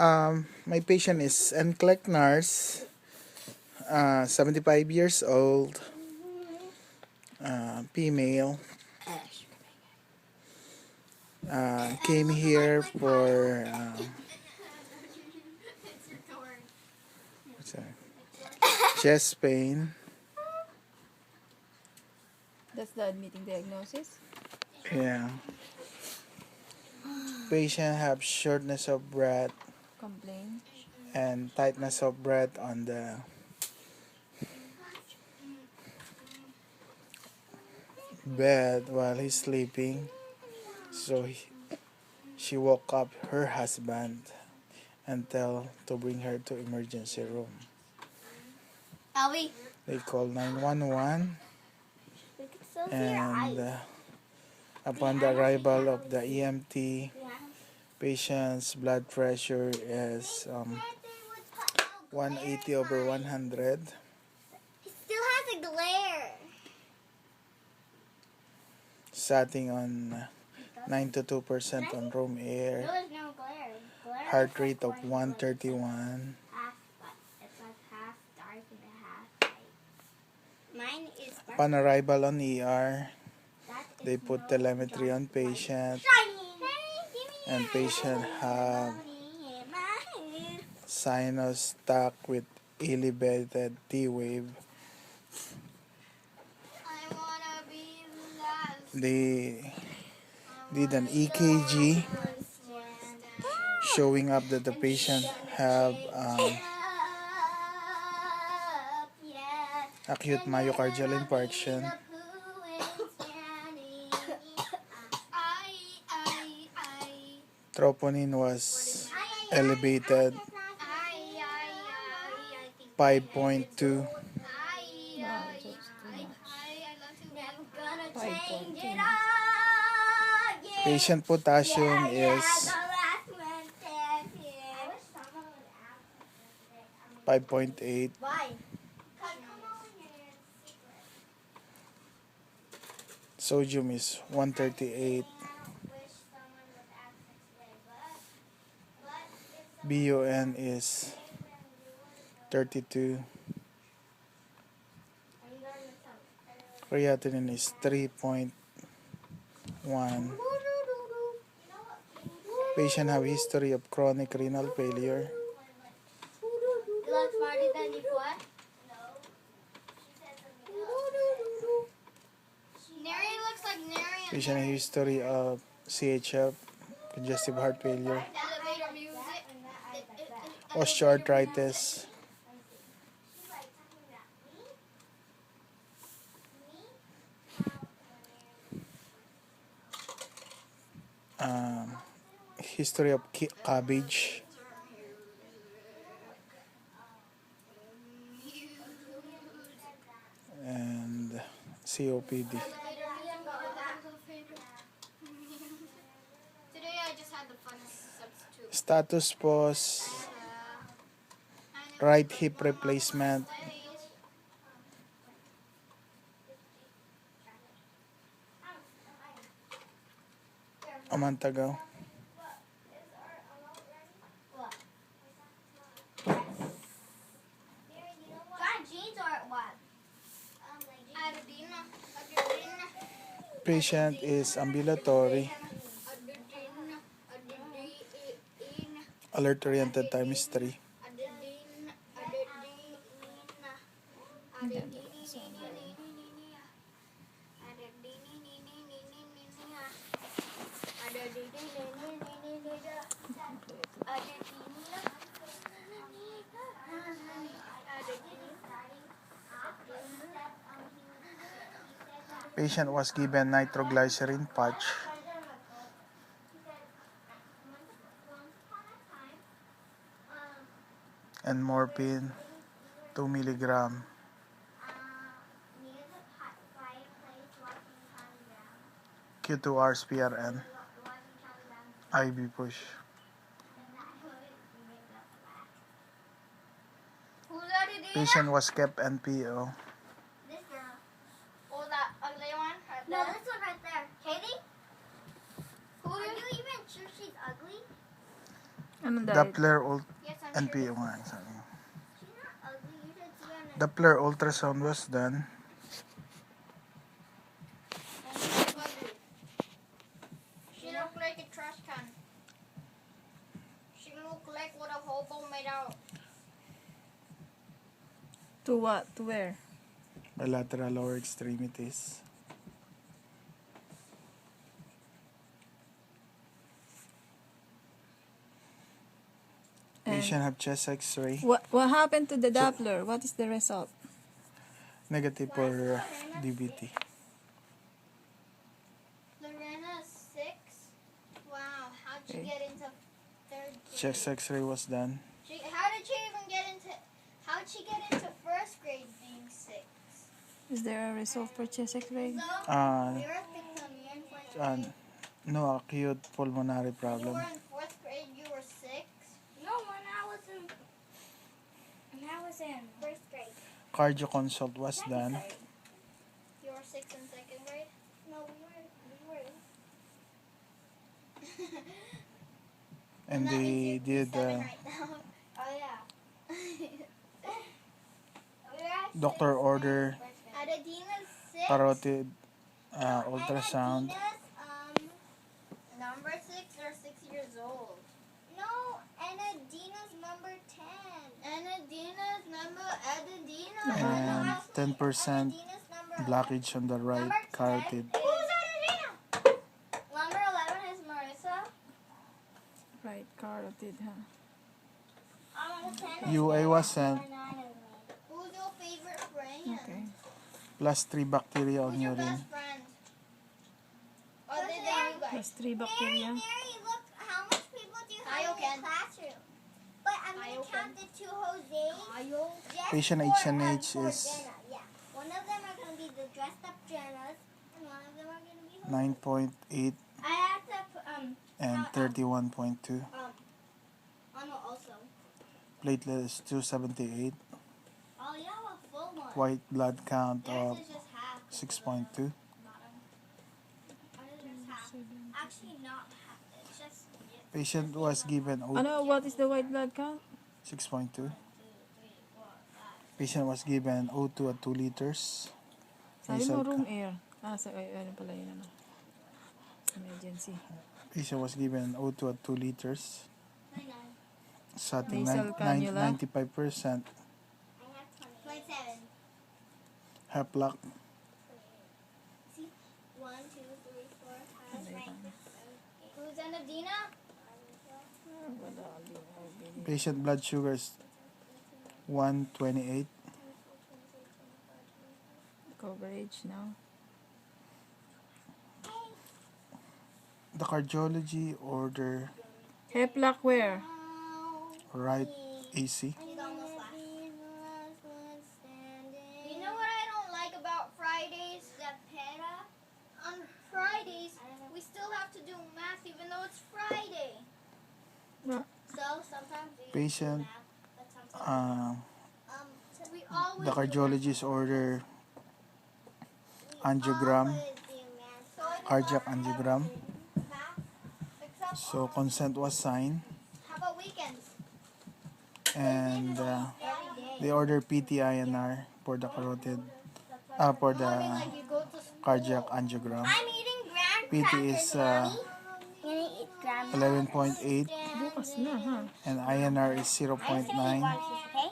My patient is Nclex nurse, 75 years old, female. Came here for what's that? Chest pain. That's the admitting diagnosis? Yeah. Patient have shortness of breath Complain? and tightness of breath on the bed while he's sleeping. So she woke up her husband and tell to bring her to emergency room. Ellie. They call 911 and upon the arrival of the EMT, patient's blood pressure is 180 over 100. He still has a glare. Setting on 92% on room air. No, there's no glare. Heart rate of 131. It's like half dark and half light. Mine is dark. Upon arrival on ER, they put telemetry on patient, and patient have sinus stuck with elevated T wave. They did an EKG showing up that the patient have acute myocardial infarction. Troponin was elevated 5.2. No, just too much. 5.2. Patient potassium is 5.8. Sodium is 138. BUN is 32. Creatinine is 3.1. Patient have history of chronic renal failure. You look smarter than before? Neri looks like Neri. Patient have history of CHF, congestive heart failure, Elevator music. osteoarthritis, history of cabbage, and COPD. Today I just had the funnest substitute. Status pause, right hip replacement, a month ago. Jeans or what? Patient is ambulatory. Alert oriented times 3. Patient was given nitroglycerin patch and morphine 2 milligram. Q2Rs PRN. IV push. Patient was kept NPO. This girl. Oh, that ugly one? Right there? No, this one right there. Katie? Are you even sure she's ugly? Anong The Doppler Yes, I'm NPO sure. nga. Sabi. She's not ugly. You should see her. Doppler ultrasound was done. Ugly. She looked like a trash can. She looked like what a hobo made out. To what? To where? Bilateral lower extremities. Patient have chest x-ray. What happened to the Doppler? What is the result? Negative for DVT. Lorena's 6. Wow, how'd she Okay. get into 3rd grade? Chest x-ray was done. How did she even get into? How'd she get into 1st grade being 6? Is there a result for chest X-ray? No acute pulmonary You problem. were in 4th grade. You were 6. No, when I was in 1st grade. Cardio consult was done. You were 6 in 2nd grade. No, we were. And they did 7 right now. Oh yeah. doctor order Adadina's 6. carotid ultrasound. Number 6 or 6 years old. No, Adadina's number 10. Adadina's number. And 10% blockage on the right carotid. Who's Adadina? Number 11 is Marissa. Right carotid, huh? UA was sent Who's your favorite friend? Okay. plus 3 bacteria on Who's your urine. best friend? Other than you guys. Plus 3 bacteria. Mary, look how much people do you have in the classroom. But I'm going to count the 2 Jose's. Patient H&H is Jenna. Yeah. One of them are going to be the dressed up Jennas, and one of them are going to be 9.8 I have to and 31.2. also. Platelet is 278. Oh, you have a full one. White blood count Theirs of is just half. 6.2. Actually, not half. It's just Patient was given Ano, what is the white blood count? 6.2. Patient was given O2 at 2 liters. Sabi Nasal mo room air. Ano pala yun, ano? Emergency. Patient was given O2 at 2 liters. Satting Nasal cannula. 95%. I have 27. Heplak See? 1, 2, 3, 4, 5, 6, 7, 8. Who's Anadina? patient blood sugar is 128. Coverage now. The cardiology order Heplak where? right AC. She's almost left. You know what I don't like about Fridays? On Fridays, we still have to do math even though it's Friday. What? So sometimes we Patient, do math, but sometimes we always the cardiologist order angiogram, cardiac angiogram. Except So consent was signed, how about weekends? and they order PT-INR for the carotid, for the Like you go to school. cardiac angiogram. I'm eating graham PT crackers, is Mommy. Gonna eat graham 11.8 Bukas na, ha? and INR is I'm 0.9. gonna eat one piece, okay?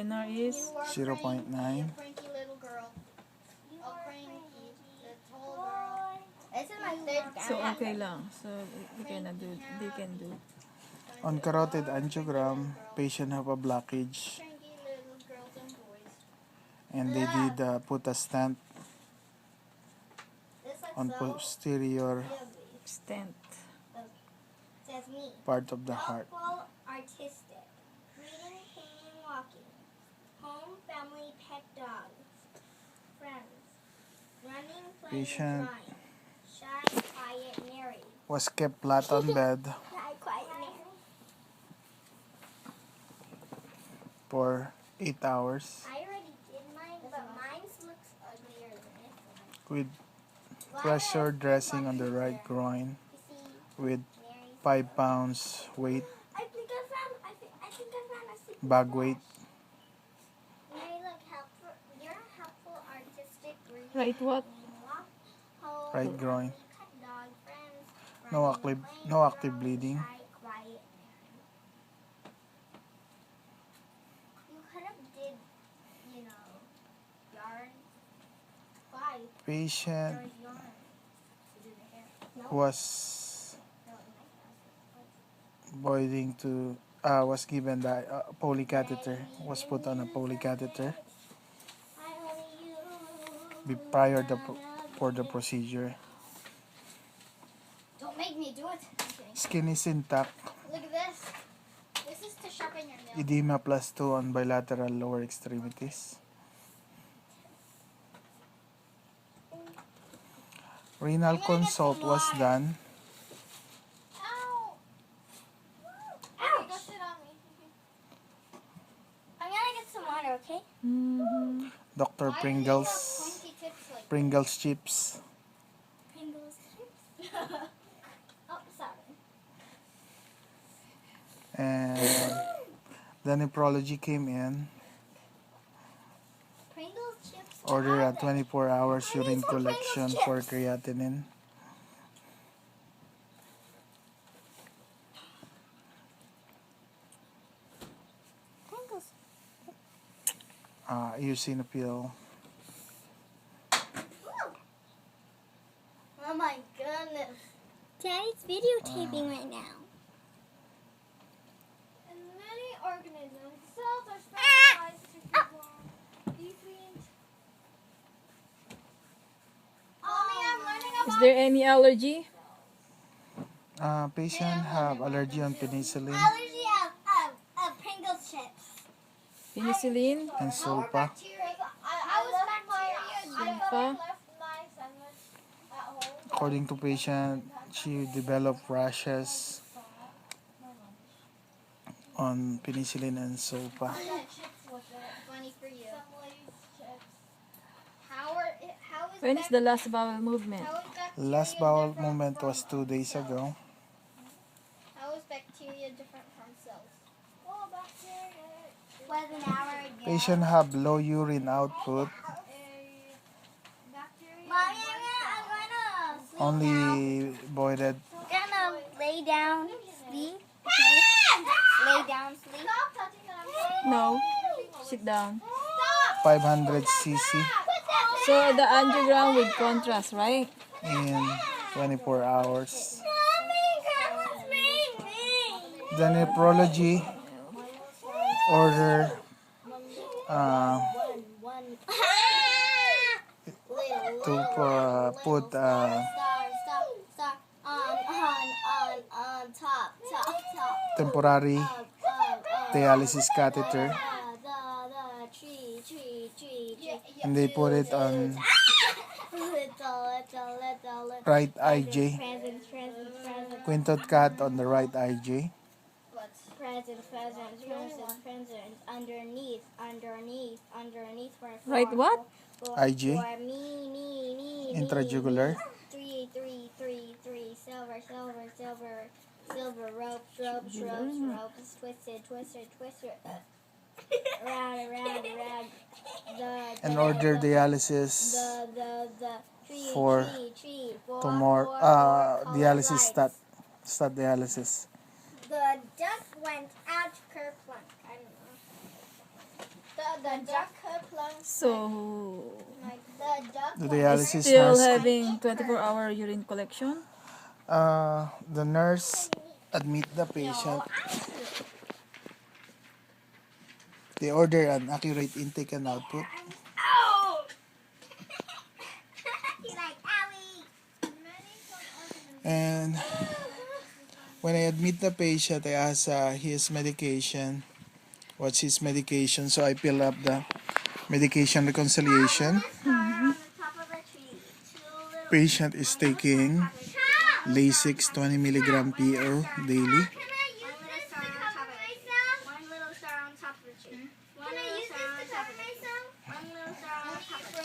INR is? You are 0.9. cranky, a cranky little girl. A cranky, the tall girl. This is my 3rd graham So, okay cracker. lang. So, they can do. On carotid angiogram, patient have a blockage, Cranky little girls and boys. and they did put a stent This looks on so posterior heavy. Stent. Says me. part of the heart. Helpful, artistic. Reading, painting, walking. Home, family, pet dog. Friends. Running, playing, Patient. drawing. Shy, quiet, married. Was kept flat on bed Shy, quiet, married. for 8 hours I already did mine, but mine looks uglier than this one. with Why pressure does dressing on one the right here? groin You see, with Mary's 5 pounds weight, I think I found a secret. bag weight. May look helpful. You're a helpful artistic reader. Right what? Hold, Right groin. cut dog friends. No active bleeding. Shy, quiet. You could have did, yarn. Why? Patient There's yarn to do the hair. No. was No, it might not. was given the Foley catheter, was put on a Foley catheter prior for the procedure. Don't make me do it. I'm kidding. Skin is intact. Look at this. This is to sharpen your nails. Edema +2 on bilateral lower extremities. Renal consult was done. Ow! Okay, go sit on me. I'm gonna get some water, okay? Mm-hmm. Dr. Why do they have Pringles pointy tips like Pringles chips. Pringles chips? Oh, sorry. And the nephrology came in. Pringles chips. Order a 24 hours I need urine some collection Pringles for chips. creatinine. Pringles. Eosinophil. Oh my goodness. Daddy's videotaping right now. In many organisms, cells are specialized to perform different. Mommy, I'm learning Is about there any allergy? Patient have allergy on penicillin allergy of Pringles chips. Penicillin? and sulfa. Sulfa? According to patient, she developed rashes on penicillin and sulfa. Funny for you. When is the last bowel movement? Last bowel movement was 2 days ago. How is bacteria different from cells? Well, bacteria was an hour ago. Patient have low urine output, Mommy, I'm gonna sleep only now. voided I'm gonna lay down, sleep. Okay? Lay down, sleep. Stop touching that. No. Sit down. Stop. 500 cc So the angiogram with contrast, right? in 24 hours. Mommy, Grandma's made me. The nephrology order to put Star, on top. temporary dialysis catheter, The tree. and they put it on Little. right IJ. Presents. Quintot cut on the right IJ. Presents. Underneath. Right what? IG. For me. Intrajugular. Three. Silver ropes. Twisted. Round. And order dialysis The tree. for tomorrow. Dialysis lights. start dialysis. The duck went out kerplunk. I don't know. The duck kerplunk. So The duck. The dialysis still nurse. having 24-hour urine collection? The nurse admit the patient. They order an accurate intake and output. Oh! You like owie? And when I admit the patient, I ask his medication. What's his medication? So I fill up the medication reconciliation. Patient is taking Lasix 20 milligram PO daily.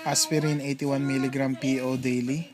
Aspirin 81 milligram PO daily.